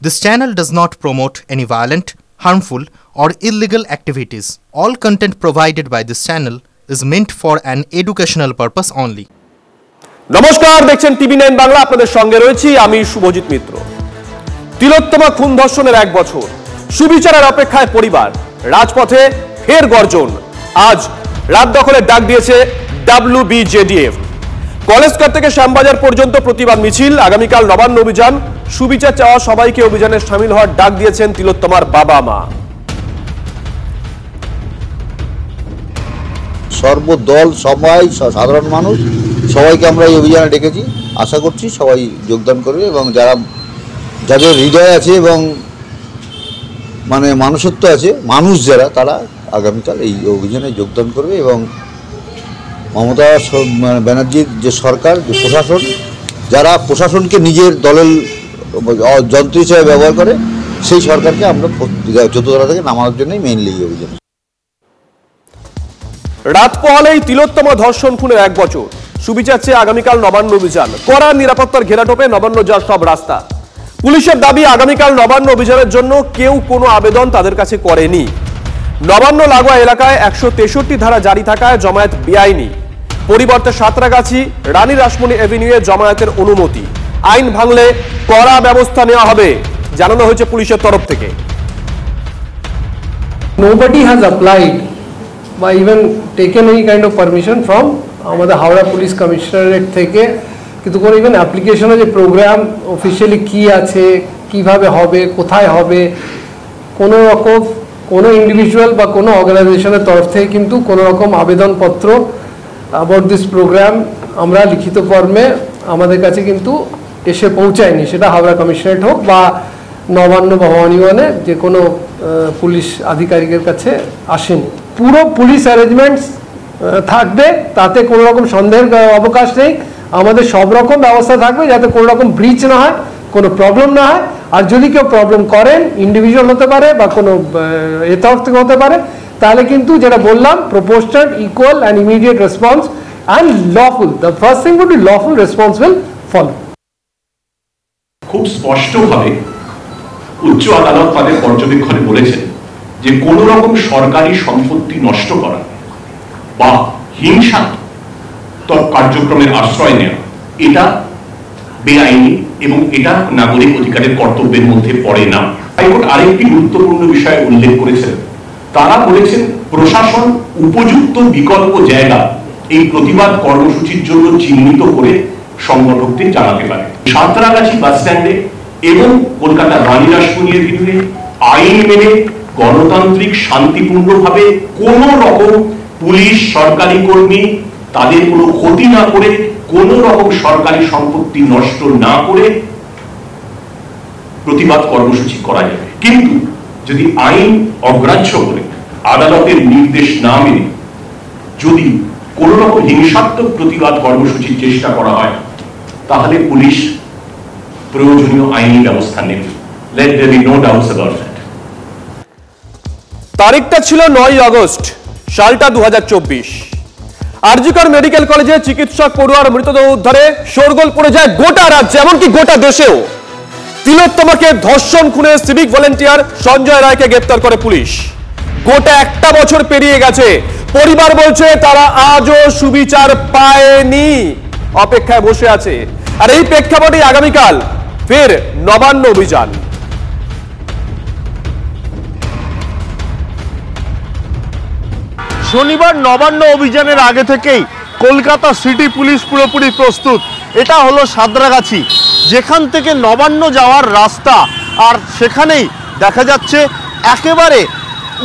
This channel does not promote any violent, harmful, or illegal activities. All content provided by this channel is meant for an educational purpose only. নমস্কার, দেখছেন টিভি9 বাংলা। আপনাদের সঙ্গে রয়েছি আমি শুভজিৎ মিত্র। তিলোত্তমা খুন ধর্ষণের 1 বছর, সুবিচারের অপেক্ষায় পরিবার, রাজপথে ফের গর্জন। আজ রাত দখলের ডাক দিয়েছে WBJDF। কলেজঘাট থেকে শ্যামবাজার পর্যন্ত প্রতিবাদ মিছিল, আগামীকাল নবান্ন অভিযান। সুবিচার চাওয়া সবাইকে অভিযানে সামিল হওয়ার ডাক দিয়েছেন তিলোত্তমার বাবা মা। সর্বদল, সবাই, সাধারণ মানুষ সবাইকে আমরা এই অভিযানে ডেকেছি। আশা করছি সবাই যোগদান করবে এবং যাদের হৃদয় আছে এবং মানুষত্ব আছে, মানুষ যারা, তারা আগামীকাল এই অভিযানে যোগদান করবে এবং মমতা ব্যানার্জির যে সরকার, যে প্রশাসন, যারা প্রশাসনকে নিজের দলের যন্ত্র হিসেবে ব্যবহার করে, সেই সরকারকে আমরা 14তলা থেকে নামানোর জন্যই মেইনলি এই অভিযান। রাত পোহালেই তিলোত্তমা ধর্ষণ খুনের 1 বছর, সুবিচার চেয়ে আগামীকাল নবান্ন অভিযান। কড়া নিরাপত্তার ঘেরাটোপে নবান্ন যাওয়ার সব রাস্তা। পুলিশের দাবি, আগামীকাল নবান্ন অভিযানের জন্য কেউ কোনো আবেদন তাদের কাছে করেনি। নবান্ন লাগোয়া এলাকায় 163 ধারা জারি থাকায় জমায়েত বেআইনি। পরিবর্তে সাঁতরাগাছি, রানী রাসমণি এভিনিউয়ে জমায়েতের অনুমতি। আইন ভাঙলে কড়া ব্যবস্থা নেওয়া হবে, জানানো হয়েছে পুলিশের তরফ থেকে। Nobody has applied বা even taken any kind of permission from আমাদের হাওড়া পুলিশ কমিশনারেট থেকে, কিন্তু কোনো ইভেন অ্যাপ্লিকেশনে যে প্রোগ্রাম অফিসিয়ালি কি আছে, কিভাবে হবে, কোথায় হবে, কোনো রকম কোনো ইন্ডিভিজুয়াল বা কোনো অর্গানাইজেশনের তরফ থেকে কিন্তু কোনো রকম আবেদনপত্র অ্যাবাউট দিস প্রোগ্রাম আমরা লিখিত ফর্মে আমাদের কাছে কিন্তু এসে পৌঁছায়নি। সেটা হাওড়া কমিশনারেট হোক বা নবান্ন বা ভবানীবনে যে কোনো পুলিশ আধিকারিকের কাছে আসেনি। পুরো পুলিশ অ্যারেঞ্জমেন্টস থাকবে, তাতে কোনো রকম সন্দেহের অবকাশ নেই। আমাদের সব রকম ব্যবস্থা থাকবে যাতে কোনো রকম ব্রিচ না হয়, কোনো প্রবলেম না হয়। আর যদি কেউ প্রবলেম করেন, ইন্ডিভিজুয়াল হতে পারে বা কোনো তরফ থেকে হতে পারে, তাহলে কিন্তু যেটা বললাম, proportionate, equal and immediate response and lawful, the first thing would be lawful response will follow. খুব স্পষ্টভাবে উচ্চ আদালত তাদের পর্যবেক্ষণে বলেছেন যে কোনো রকম সরকারি সম্পত্তি নষ্ট করা বা হিংসাত্মক কার্যক্রমের আশ্রয় নেওয়া, এটা বেআইনি এবং এটা নাগরিক অধিকারের কর্তব্যের মধ্যে পড়ে না। হাইকোর্ট আরেকটি গুরুত্বপূর্ণ বিষয় উল্লেখ করেছেন। তারা বলেছেন প্রশাসন উপযুক্ত বিকল্প জায়গা এই প্রতিবাদ কর্মসূচির জন্য চিহ্নিত করে সংগঠকদের জানাতে পারে। সাঁতরাগাছি বাস স্ট্যান্ডে এবং কলকাতার রানী রাসমণি এভিনিউয়ে আইন মেনে গণতান্ত্রিক শান্তিপূর্ণভাবে কোন রকম পুলিশ, সরকারি কর্মী তাদের কোনো ক্ষতি না করে, কোন রকম সরকারি সম্পত্তি নষ্ট না করে প্রতিবাদ কর্মসূচি করা যাবে। কিন্তু যদি আইন অগ্রাহ্য করে, আদালতের নির্দেশ না মেনে যদি কোন রকম হিংসাত্মক প্রতিবাদ কর্মসূচির চেষ্টা করা হয়, তাহলে পুলিশ প্রয়োজনীয় আইনি ব্যবস্থা নেবে। Let there be no doubts about that. তারিখটা ছিল 9 আগস্ট, সালটা 2024। আরজিকর মেডিকেল কলেজে চিকিৎসক পড়ুয়ার মৃতদেহ উদ্ধারে শোরগোল পড়ে যায় গোটা রাজ্যে, এমনকি গোটা দেশেও। তিলোত্তমাকে ধর্ষণ খুনে সিভিক ভলেন্টিয়ার সঞ্জয় রায়কে গ্রেপ্তার করে পুলিশ। গোটা 1 বছর পেরিয়ে গেছে, পরিবার বলছে তারা আজও সুবিচার পায়নি, অপেক্ষায় বসে আছে। আর এই প্রেক্ষাপটে আগামীকাল ফের নবান্ন অভিযান। শনিবার নবান্ন অভিযানের আগে থেকেই কলকাতা সিটি পুলিশ পুরোপুরি প্রস্তুত। এটা হলো সাঁতরাগাছি, যেখান থেকে নবান্ন যাওয়ার রাস্তা। আর সেখানেই দেখা যাচ্ছে একেবারে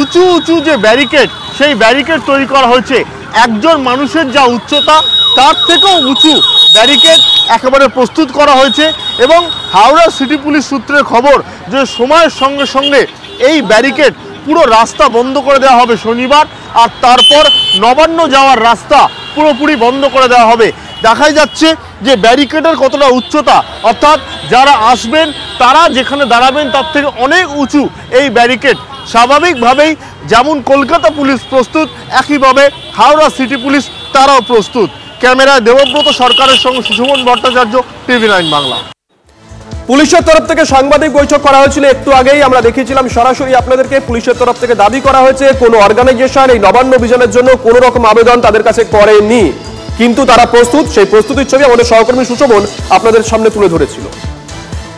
উঁচু উঁচু যে ব্যারিকেড, সেই ব্যারিকেড তৈরি করা হয়েছে। একজন মানুষের যা উচ্চতা, তার থেকেও উঁচু ব্যারিকেড একেবারে প্রস্তুত করা হয়েছে। এবং হাওড়া সিটি পুলিশ সূত্রের খবর যে সময়ের সঙ্গে সঙ্গে এই ব্যারিকেড পুরো রাস্তা বন্ধ করে দেওয়া হবে শনিবার, আর তারপর নবান্ন যাওয়ার রাস্তা পুরোপুরি বন্ধ করে দেওয়া হবে। দেখাই যাচ্ছে যে ব্যারিকেডের কতটা উচ্চতা, অর্থাৎ যারা আসবেন তারা যেখানে দাঁড়াবেন তার থেকে অনেক উঁচু এই ব্যারিকেড। স্বাভাবিকভাবেই যেমন কলকাতা পুলিশ প্রস্তুত, একইভাবে হাওড়া সিটি পুলিশ তারাও প্রস্তুত। ক্যামেরায় দেবব্রত সরকারের সঙ্গে সুশোভন ভট্টাচার্য, টিভি9 বাংলা। পুলিশের তরফ থেকে সাংবাদিক বৈঠক করা হয়েছিল একটু আগেই, আমরা দেখিয়েছিলাম সরাসরি আপনাদেরকে। পুলিশের তরফ থেকে দাবি করা হয়েছে কোনো অর্গানাইজেশন এই নবান্ন অভিযানের জন্য কোনো রকম আবেদন তাদের কাছে করেনি, কিন্তু তারা প্রস্তুত। সেই প্রস্তুতির ছবি আমাদের সহকর্মী সুশোভন আপনাদের সামনে তুলে ধরেছিল।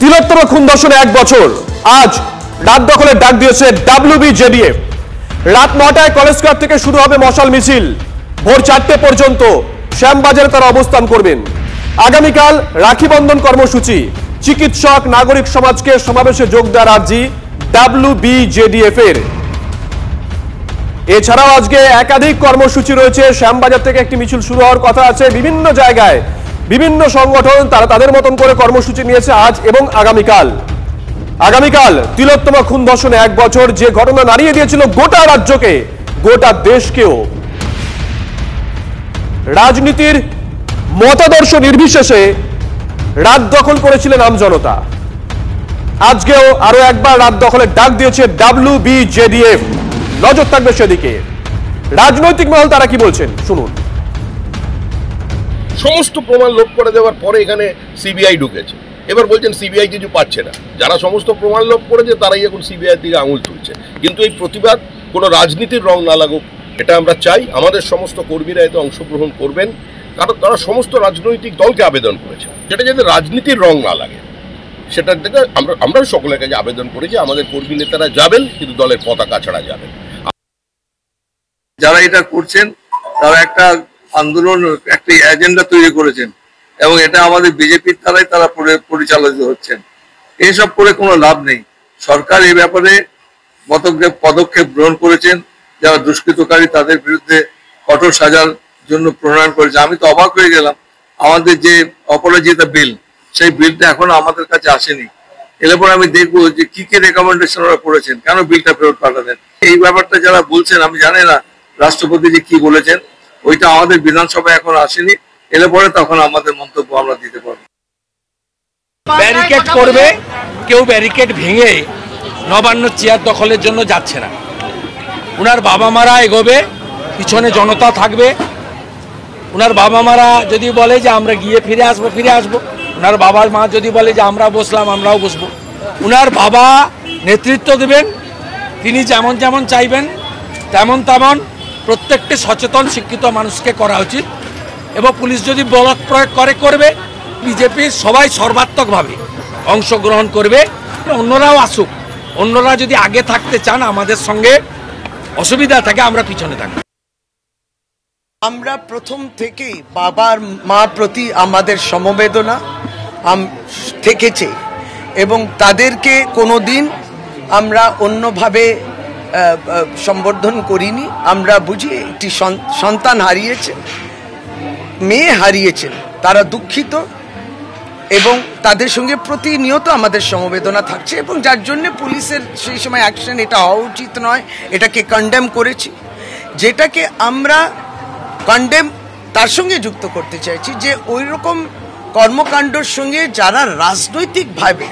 তিলোত্তম খুন ধর্ষণে 1 বছর। আজ রাত দখলের ডাক দিয়েছে WBJDF। রাত 9টায় কলেজ স্কয়ার থেকে শুরু হবে মশাল মিছিল, ভোর 4টে পর্যন্ত শ্যামবাজারে তারা অবস্থান করবেন। আগামীকাল রাখি বন্ধন কর্মসূচি, চিকিৎসক নাগরিক সমাজকে সমাবেশে যোগ দেওয়ার আর্জি WBJDF এর। এছাড়াও আজকে একাধিক কর্মসূচি রয়েছে। শ্যামবাজার থেকে একটি মিছিল শুরু হওয়ার কথা আছে। বিভিন্ন জায়গায় বিভিন্ন সংগঠন তারা তাদের মতন করে কর্মসূচি নিয়েছে আজ এবং আগামীকাল। তিলোত্তমা খুন ধর্ষণে 1 বছর, যে ঘটনা নাড়িয়ে দিয়েছিল গোটা রাজ্যকে, গোটা দেশকেও। রাজনীতির মতাদর্শ নির্বিশেষে রাত দখল করেছিলেন আমজনতা। আজকেও আরো একবার রাত দখলের ডাক দিয়েছে WBJDF। নজর থাকবে সেদিকে। রাজনৈতিক মহল তারা কি বলছেন শুনুন। সমস্ত প্রমাণ লোপ করে দেওয়ার পরে এখানে সিবিআই ঢুকেছে, এবার বলছেন সিবিআই কিছু পাচ্ছে না। যারা সমস্ত প্রমাণ লোপ করেছে তারাই এখন সিবিআই দিকে আঙুল তুলছে। কিন্তু এই প্রতিবাদ কোনো রাজনীতির রং না লাগুক, এটা আমরা চাই। আমাদের সমস্ত কর্মীরা এতে অংশগ্রহণ করবেন, কারণ তারা সমস্ত রাজনৈতিক দলকে আবেদন করেছে সেটা যাতে রাজনীতির রং না লাগে, সেটার থেকে আমরা সকলের কাছে আবেদন করেছি। আমাদের কর্মী নেতারা যাবেন, কিন্তু দলের পতাকা ছাড়া যাবেন। যারা এটা করছেন তারা একটা আন্দোলন, একটা এজেন্ডা তৈরি করেছেন এবং এটা আমাদের বিজেপির দ্বারাই তারা পরিচালিত হচ্ছেন। এইসব করে কোনো লাভ নেই। সরকার এই ব্যাপারে পদক্ষেপ গ্রহণ করেছেন। যারা দুষ্কৃতকারী তাদের বিরুদ্ধে কঠোর সাজার জন্য প্রণয়ন করেছে। আমি তো অবাক হয়ে গেলাম, আমাদের যে অপরাজিতা বিল, সেই বিলটা এখনো আমাদের কাছে আসেনি। এর পরে আমি দেখবো যে কি কি রেকমেন্ডেশন ওরা করেছেন, কেন বিলটা ফেরত পাঠালেন। এই ব্যাপারটা যারা বলছেন, আমি জানি না রাষ্ট্রপতি যে কি বলেছেন, ওইটা আমাদের বিধানসভায় এখন আসেনি। এলে পরে তখন আমাদের মন্তব্য আমরা দিতে পারবো। ব্যারিকেড করবে, কেউ ব্যারিকেড ভেঙে নবান্ন চেয়ার দখলের জন্য যাচ্ছে না। উনার বাবা মারা এগোবে, পিছনে জনতা থাকবে। উনার বাবা মারা যদি বলে যে আমরা গিয়ে ফিরে আসবো। উনার বাবার মা যদি বলে যে আমরা বসলাম, আমরাও বসবো। উনার বাবা নেতৃত্ব দেবেন, তিনি যেমন যেমন চাইবেন তেমন প্রত্যেকটি সচেতন শিক্ষিত মানুষকে করা উচিত। এবং পুলিশ যদি বল প্রয়োগ করবে, বিজেপির সবাই সর্বাত্মকভাবে অংশগ্রহণ করবে। অন্যরাও আসুক, অন্যরা যদি আগে থাকতে চান, আমাদের সঙ্গে অসুবিধা থাকে, আমরা পিছনে থাকব। আমরা প্রথম থেকেই বাবার মা প্রতি আমাদের সমবেদনা থেকেছে এবং তাদেরকে কোনোদিন আমরা অন্যভাবে সম্বোধন করিনি। আমরা বুঝি একটি সন্তান হারিয়েছে, মেয়ে হারিয়েছেন, তারা দুঃখিত এবং তাদের সঙ্গে প্রতিনিয়ত আমাদের সমবেদনা থাকছে এবং যার জন্য পুলিশের সেই সময় অ্যাকশন এটা হওয়া উচিত নয়, এটাকে কন্ডেম করেছি। যেটাকে আমরা কন্ডেম তার সঙ্গে যুক্ত করতে চাইছি যে ওই রকম কর্মকাণ্ডের সঙ্গে যারা রাজনৈতিকভাবে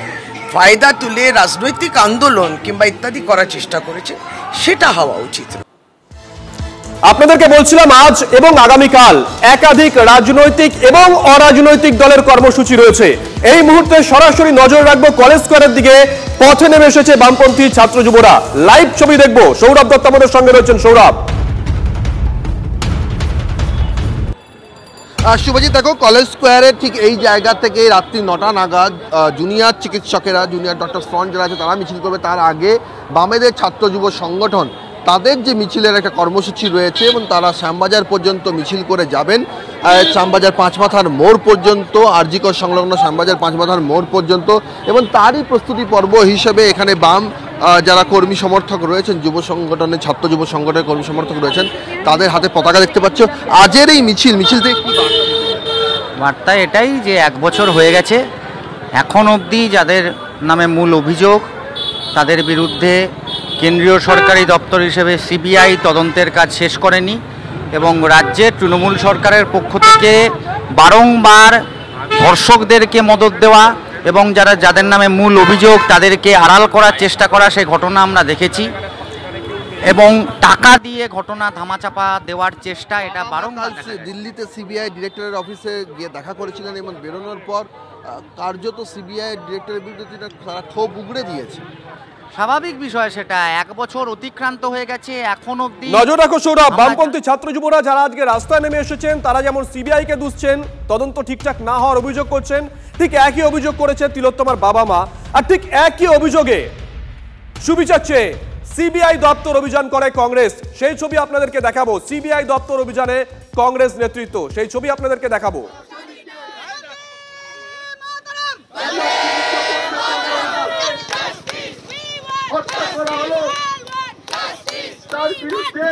ফায়দা তুলে রাজনৈতিক আন্দোলন কিংবা ইত্যাদি করার চেষ্টা করেছে, সেটা হওয়া উচিত। আপনাদেরকে বলছিলাম আজ এবং আগামীকাল একাধিক রাজনৈতিক এবং অরাজনৈতিক দলের কর্মসূচি রয়েছে। এই মুহূর্তে সরাসরি নজর রাখবো কলেজ স্কয়ারের দিকে। পথে নেমে এসেছে বামপন্থী ছাত্র যুবরা। লাইভ ছবি দেখবো। সৌরভ দত্ত আমাদের সঙ্গে রয়েছেন। সৌরভ। শুভজিৎ, দেখো কলেজ স্কোয়ারের ঠিক এই জায়গা থেকে রাত্রি 9টা নাগাদ জুনিয়র চিকিৎসকেরা, জুনিয়র ডক্টর ফ্রন্ট যারা আছে তারা মিছিল করবে। তার আগে বামেদের ছাত্র যুব সংগঠন তাদের যে মিছিলের একটা কর্মসূচি রয়েছে এবং তারা শ্যামবাজার পর্যন্ত মিছিল করে যাবেন। শ্যামবাজার পাঁচমাথার মোড় পর্যন্ত, আরজিকর সংলগ্ন শ্যামবাজার পাঁচমাথার মোড় পর্যন্ত, এবং তারই প্রস্তুতি পর্ব হিসেবে এখানে বাম যারা কর্মী সমর্থক রয়েছেন, যুব সংগঠনের ছাত্র যুব সংগঠনের কর্মী সমর্থক রয়েছেন, তাদের হাতে পতাকা দেখতে পাচ্ছ। আজের এই মিছিল থেকে কি বার্তা? এটাই যে 1 বছর হয়ে গেছে, এখন অবধি যাদের নামে মূল অভিযোগ তাদের বিরুদ্ধে কেন্দ্রীয় সরকারি দপ্তর হিসেবে সিবিআই তদন্তের কাজ শেষ করেনি এবং রাজ্যের তৃণমূল সরকারের পক্ষ থেকে বারংবার ধর্ষকদেরকে মদত দেওয়া এবং যাদের নামে মূল অভিযোগ তাদেরকে আড়াল করার চেষ্টা করা, সেই ঘটনা আমরা দেখেছি। এবং টাকা দিয়ে ঘটনা ধামাচাপা দেওয়ার চেষ্টা, এটা বারংবার দিল্লিতে সিবিআই ডিরেক্টরের অফিসে গিয়ে দেখা করেছিলেন এবং বেরোনোর পর কার্যত সিবিআই ডিরেক্টরের বিরুদ্ধে তারা ক্ষোভ উগড়ে দিয়েছে। স্বাভাবিক বিষয়, সেটা 1 বছর অতিক্রান্ত হয়ে গেছে, এখন অবধি। নজর রাখো সৌরভ, বামপন্থী ছাত্র যুবরা যারা আজকে রাস্তায় নেমে এসেছেন তারা যেমন সিবিআই কে দুষছেন, তদন্ত ঠিকঠাক না হওয়ার অভিযোগ করছেন, ঠিক একই অভিযোগ করেছে তিলোত্তমার বাবা মা। আর ঠিক একই অভিযোগে সুবিচার চেয়ে সিবিআই দপ্তর অভিযান করে কংগ্রেস। সেই ছবি আপনাদেরকে দেখাবো, সিবিআই দপ্তর অভিযানে কংগ্রেস নেতৃত্ব, সেই ছবি আপনাদেরকে দেখাবো। তার বিরুদ্ধে